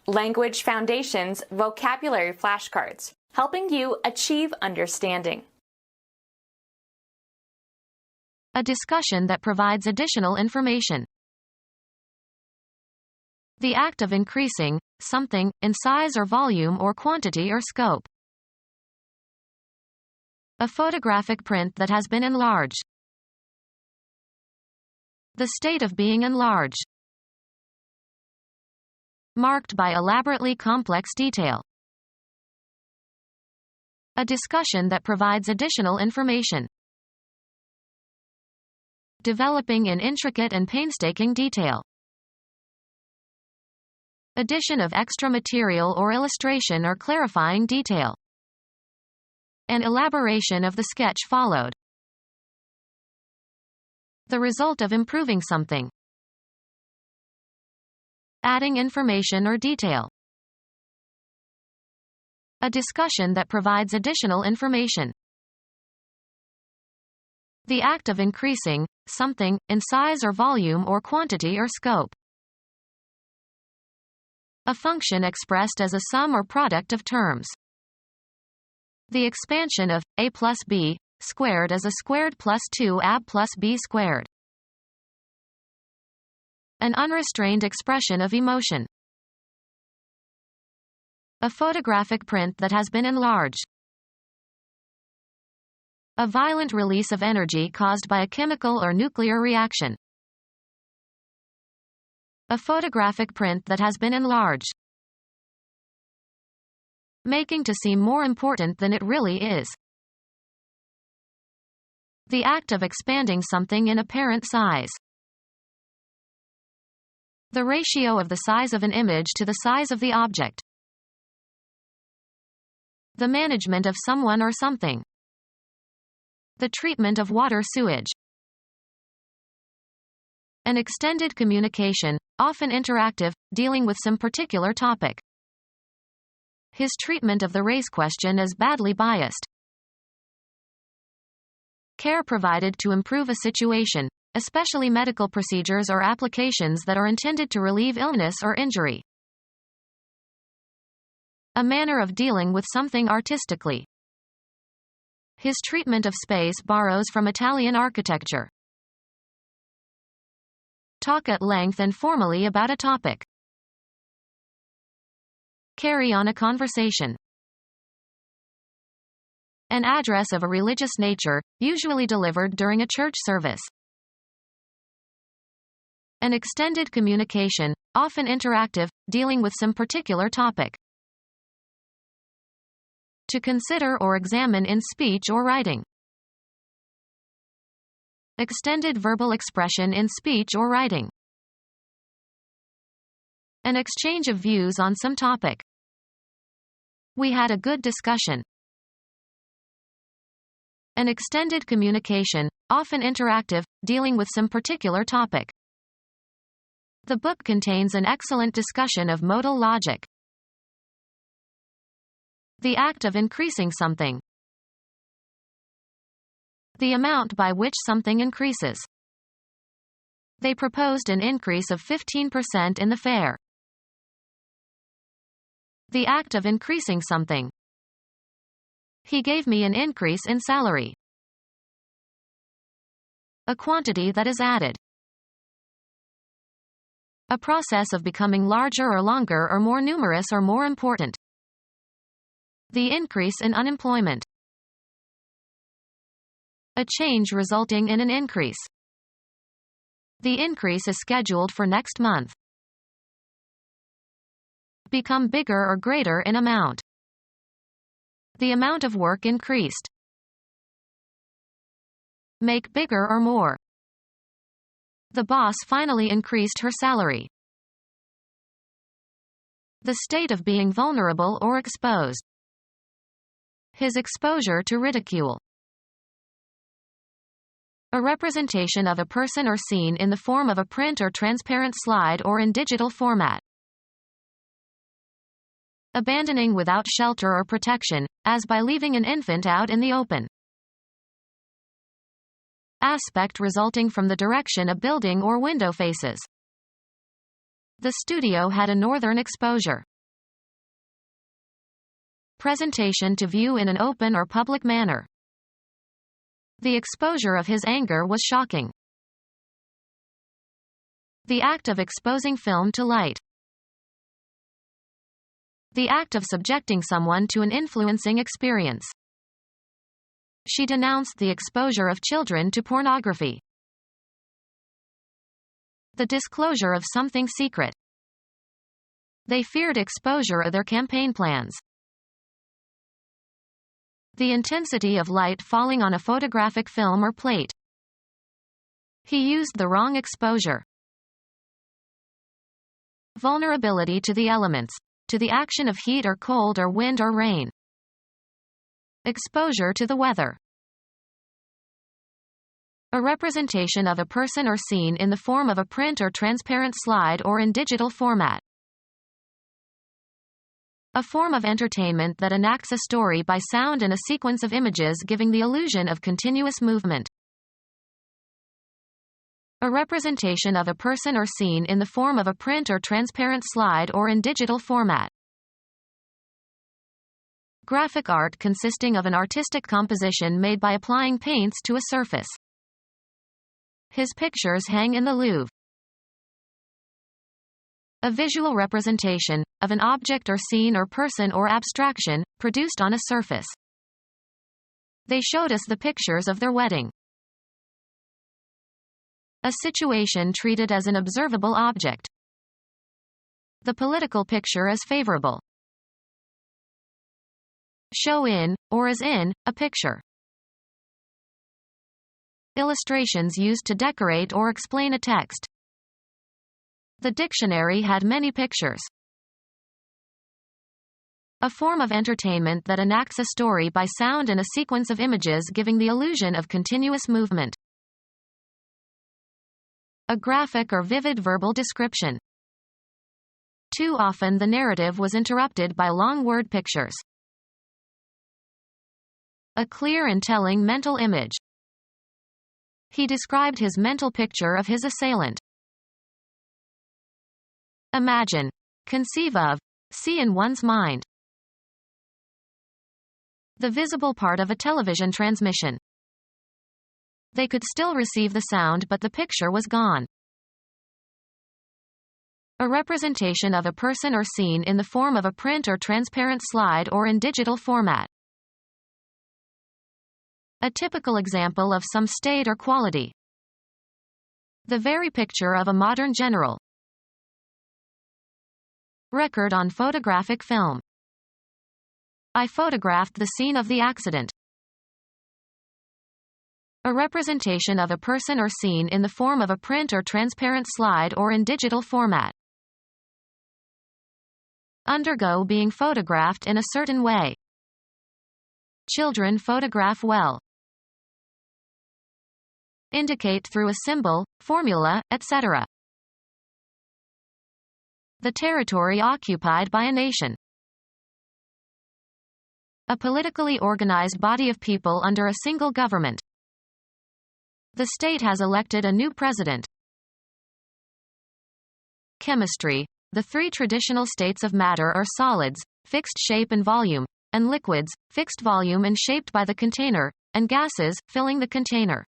Language Foundations Vocabulary Flashcards, helping you achieve understanding. A discussion that provides additional information. The act of increasing something in size or volume or quantity or scope. A photographic print that has been enlarged. The state of being enlarged. Marked by elaborately complex detail. A discussion that provides additional information. Developing in intricate and painstaking detail. Addition of extra material or illustration or clarifying detail. An elaboration of the sketch followed. The result of improving something. Adding information or detail. A discussion that provides additional information. The act of increasing something in size or volume or quantity or scope. A function expressed as a sum or product of terms. The expansion of a plus b squared as a squared plus 2ab plus b squared. An unrestrained expression of emotion. A photographic print that has been enlarged. A violent release of energy caused by a chemical or nuclear reaction. A photographic print that has been enlarged. Making to seem more important than it really is. The act of expanding something in apparent size. The ratio of the size of an image to the size of the object. The management of someone or something. The treatment of water sewage. An extended communication, often interactive, dealing with some particular topic. His treatment of the race question is badly biased. Care provided to improve a situation, especially medical procedures or applications that are intended to relieve illness or injury. A manner of dealing with something artistically. His treatment of space borrows from Italian architecture. Talk at length and formally about a topic. Carry on a conversation. An address of a religious nature, usually delivered during a church service. An extended communication, often interactive, dealing with some particular topic. To consider or examine in speech or writing. Extended verbal expression in speech or writing. An exchange of views on some topic. We had a good discussion. An extended communication, often interactive, dealing with some particular topic. The book contains an excellent discussion of modal logic. The act of increasing something. The amount by which something increases. They proposed an increase of 15% in the fare. The act of increasing something. He gave me an increase in salary. A quantity that is added. A process of becoming larger or longer or more numerous or more important. The increase in unemployment. A change resulting in an increase. The increase is scheduled for next month. Become bigger or greater in amount. The amount of work increased. Make bigger or more. The boss finally increased her salary. The state of being vulnerable or exposed. His exposure to ridicule. A representation of a person or scene in the form of a print or transparent slide or in digital format. Abandoning without shelter or protection, as by leaving an infant out in the open. Aspect resulting from the direction a building or window faces. The studio had a northern exposure. presentation to view in an open or public manner. The exposure of his anger was shocking. The act of exposing film to light. The act of subjecting someone to an influencing experience. She denounced the exposure of children to pornography. The disclosure of something secret. They feared exposure of their campaign plans. The intensity of light falling on a photographic film or plate. He used the wrong exposure. Vulnerability to the elements, to the action of heat or cold or wind or rain. Exposure to the weather. A representation of a person or scene in the form of a print or transparent slide or in digital format. A form of entertainment that enacts a story by sound and a sequence of images giving the illusion of continuous movement. A representation of a person or scene in the form of a print or transparent slide or in digital format. Graphic art consisting of an artistic composition made by applying paints to a surface. His pictures hang in the Louvre. A visual representation of an object or scene or person or abstraction, produced on a surface. They showed us the pictures of their wedding. A situation treated as an observable object. The political picture is favorable. Show in, or as in, a picture. Illustrations used to decorate or explain a text. The dictionary had many pictures. A form of entertainment that enacts a story by sound and a sequence of images giving the illusion of continuous movement. A graphic or vivid verbal description. Too often the narrative was interrupted by long word pictures. A clear and telling mental image. He described his mental picture of his assailant. Imagine, conceive of, see in one's mind. The visible part of a television transmission. They could still receive the sound but the picture was gone. A representation of a person or scene in the form of a print or transparent slide or in digital format. A typical example of some state or quality. The very picture of a modern general. Record on photographic film. I photographed the scene of the accident. A representation of a person or scene in the form of a print or transparent slide or in digital format. Undergo being photographed in a certain way. Children photograph well. Indicate through a symbol, formula, etc. The territory occupied by a nation. A politically organized body of people under a single government. The state has elected a new president. Chemistry. The three traditional states of matter are solids, fixed shape and volume, and liquids, fixed volume and shaped by the container, and gases, filling the container.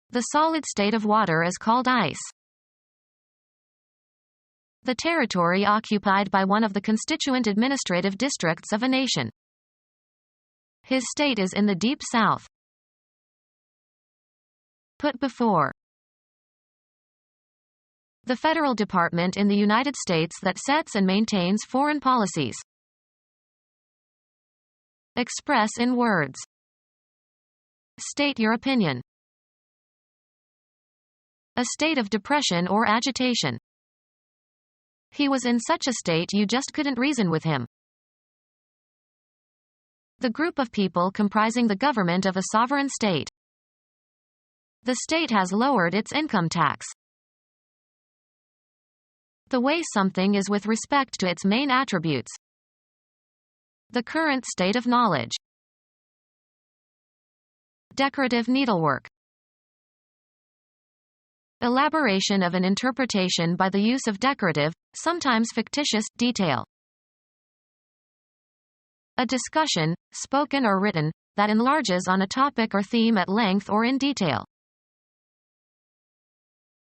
The solid state of water is called ice. The territory occupied by one of the constituent administrative districts of a nation. His state is in the deep south. Put before. The federal department in the United States that sets and maintains foreign policies. Express in words. State your opinion. A state of depression or agitation. He was in such a state you just couldn't reason with him. The group of people comprising the government of a sovereign state. The state has lowered its income tax. The way something is with respect to its main attributes. The current state of knowledge. Decorative needlework. Elaboration of an interpretation by the use of decorative, sometimes fictitious, detail. A discussion, spoken or written, that enlarges on a topic or theme at length or in detail.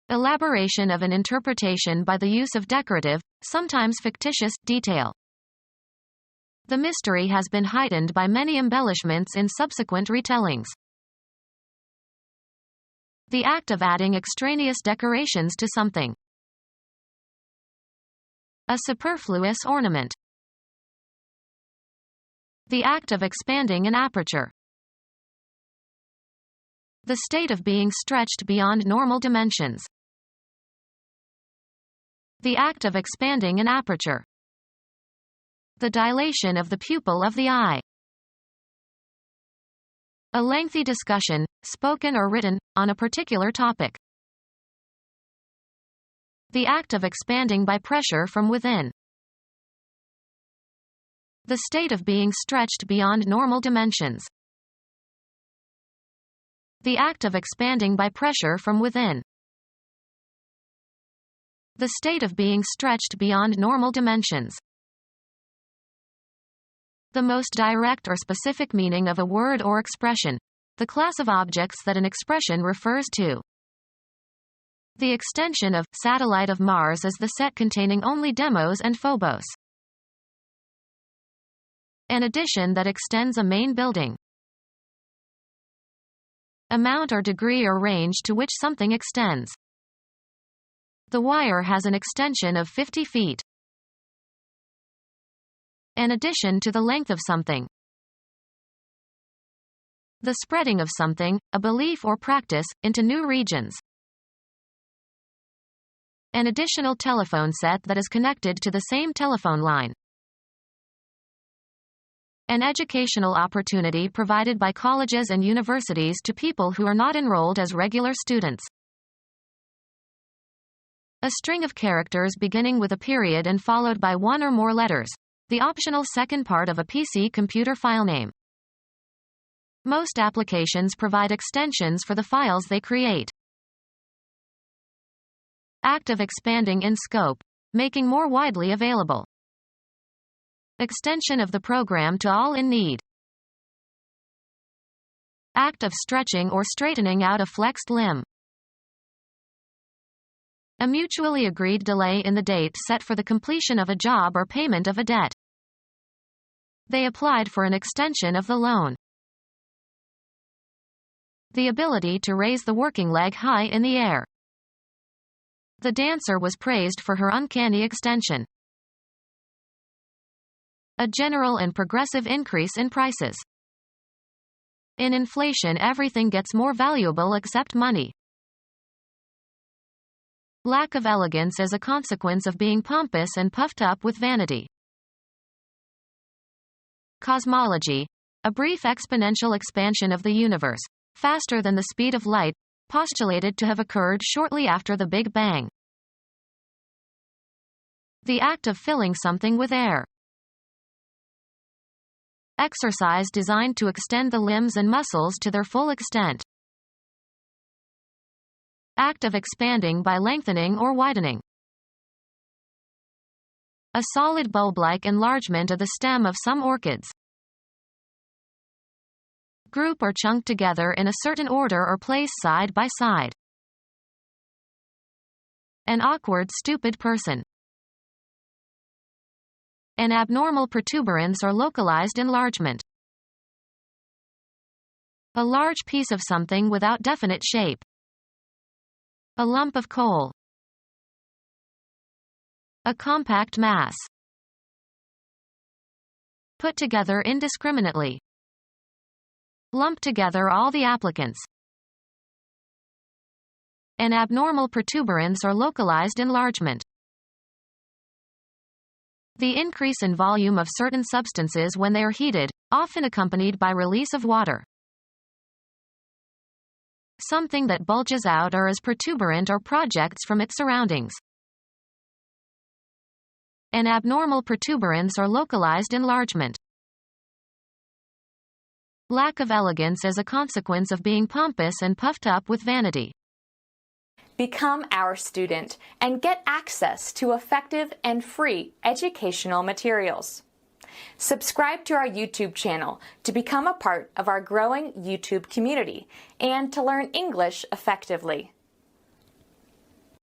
Elaboration of an interpretation by the use of decorative, sometimes fictitious, detail. The mystery has been heightened by many embellishments in subsequent retellings. The act of adding extraneous decorations to something. A superfluous ornament. The act of expanding an aperture. The state of being stretched beyond normal dimensions. The act of expanding an aperture. The dilation of the pupil of the eye. A lengthy discussion, spoken or written, on a particular topic. The act of expanding by pressure from within. The state of being stretched beyond normal dimensions. The act of expanding by pressure from within. The state of being stretched beyond normal dimensions. The most direct or specific meaning of a word or expression. The class of objects that an expression refers to. The extension of satellite of Mars is the set containing only Deimos and Phobos. An addition that extends a main building. Amount or degree or range to which something extends. The wire has an extension of 50 feet. An addition to the length of something. The spreading of something, a belief or practice, into new regions. An additional telephone set that is connected to the same telephone line. An educational opportunity provided by colleges and universities to people who are not enrolled as regular students. A string of characters beginning with a period and followed by one or more letters. The optional second part of a PC computer file name. Most applications provide extensions for the files they create. Act of expanding in scope, making more widely available. Extension of the program to all in need. Act of stretching or straightening out a flexed limb. A mutually agreed delay in the date set for the completion of a job or payment of a debt. They applied for an extension of the loan. The ability to raise the working leg high in the air. The dancer was praised for her uncanny extension. A general and progressive increase in prices. In inflation, everything gets more valuable except money. Lack of elegance as a consequence of being pompous and puffed up with vanity. Cosmology. A brief exponential expansion of the universe, faster than the speed of light, postulated to have occurred shortly after the Big Bang. The act of filling something with air. Exercise designed to extend the limbs and muscles to their full extent. Act of expanding by lengthening or widening. A solid bulb-like enlargement of the stem of some orchids. Group or chunk together in a certain order or place side by side. An awkward, stupid person. An abnormal protuberance or localized enlargement. A large piece of something without definite shape. A lump of coal. A compact mass. Put together indiscriminately. Lump together all the applicants. An abnormal protuberance or localized enlargement. The increase in volume of certain substances when they are heated, often accompanied by release of water. Something that bulges out or is protuberant or projects from its surroundings. An abnormal protuberance or localized enlargement. Lack of elegance as a consequence of being pompous and puffed up with vanity. Become our student and get access to effective and free educational materials. Subscribe to our YouTube channel to become a part of our growing YouTube community and to learn English effectively.